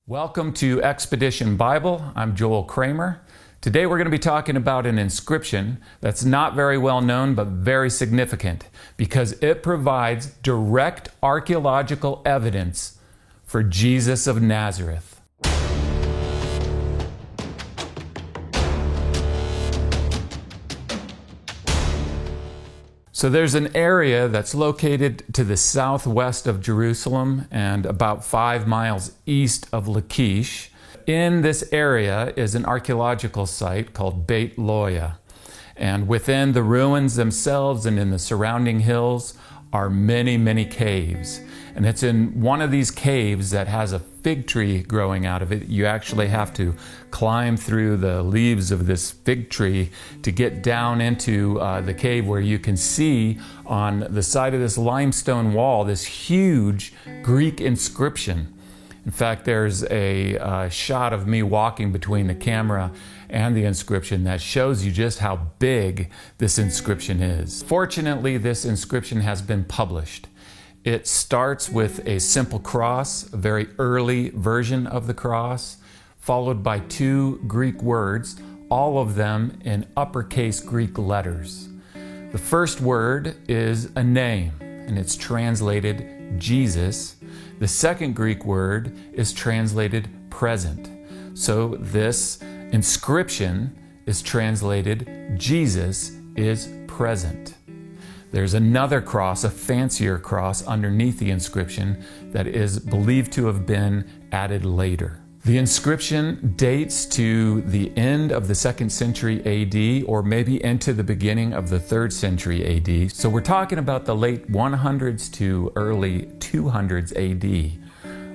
Welcome to Expedition Bible. I'm Joel Kramer. Today we're going to be talking about an inscription that's not very well known but very significant because it provides direct archaeological evidence for Jesus of Nazareth. So there's an area that's located to the southwest of Jerusalem and about 5 miles east of Lachish. In this area is an archaeological site called Beit Loya. And within the ruins themselves and in the surrounding hills are many, many caves. And it's in one of these caves that has a fig tree growing out of it. You actually have to climb through the leaves of this fig tree to get down into the cave, where you can see on the side of this limestone wall this huge Greek inscription. In fact, there's a shot of me walking between the camera and the inscription that shows you just how big this inscription is. Fortunately, this inscription has been published. It starts with a simple cross, a very early version of the cross, followed by 2 Greek words, all of them in uppercase Greek letters. The first word is a name, and it's translated Jesus. The second Greek word is translated present. So this inscription is translated Jesus is present. There's another cross, a fancier cross, underneath the inscription that is believed to have been added later. The inscription dates to the end of the 2nd century AD, or maybe into the beginning of the 3rd century AD. So we're talking about the late 100s to early 200s AD.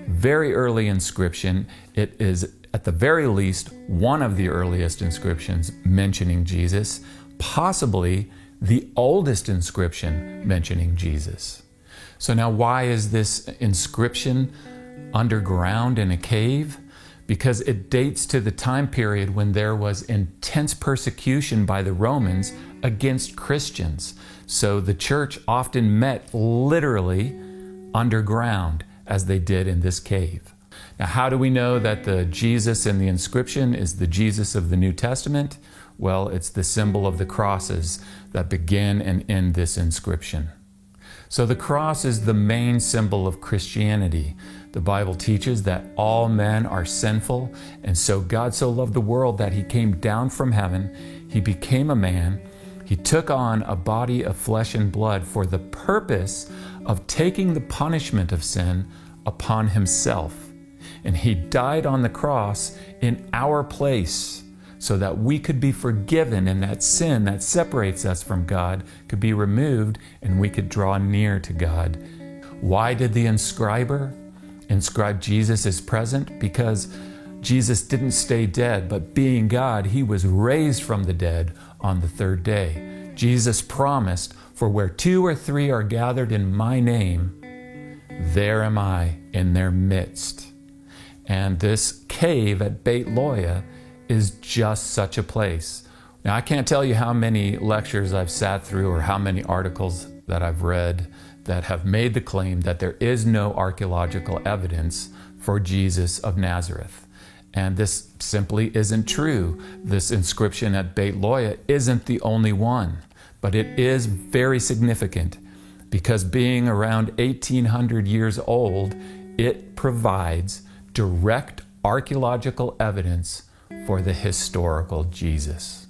Very early inscription. It is at the very least one of the earliest inscriptions mentioning Jesus, possibly the oldest inscription mentioning Jesus. So now, why is this inscription underground in a cave? Because it dates to the time period when there was intense persecution by the Romans against Christians. So the church often met literally underground, as they did in this cave. Now, how do we know that the Jesus in the inscription is the Jesus of the New Testament? Well, it's the symbol of the crosses that begin and end this inscription. So the cross is the main symbol of Christianity. The Bible teaches that all men are sinful, and so God so loved the world that He came down from heaven, He became a man, He took on a body of flesh and blood for the purpose of taking the punishment of sin upon Himself. And He died on the cross in our place, so that we could be forgiven and that sin that separates us from God could be removed and we could draw near to God. Why did the inscriber inscribe Jesus as present? Because Jesus didn't stay dead, but being God, He was raised from the dead on the 3rd day. Jesus promised, "For where 2 or 3 are gathered in my name, there am I in their midst." And this cave at Beit Loya is just such a place. Now, I can't tell you how many lectures I've sat through or how many articles that I've read that have made the claim that there is no archaeological evidence for Jesus of Nazareth. And this simply isn't true. This inscription at Beit Loya isn't the only one, but it is very significant because, being around 1800 years old, it provides direct archaeological evidence for the historical Jesus.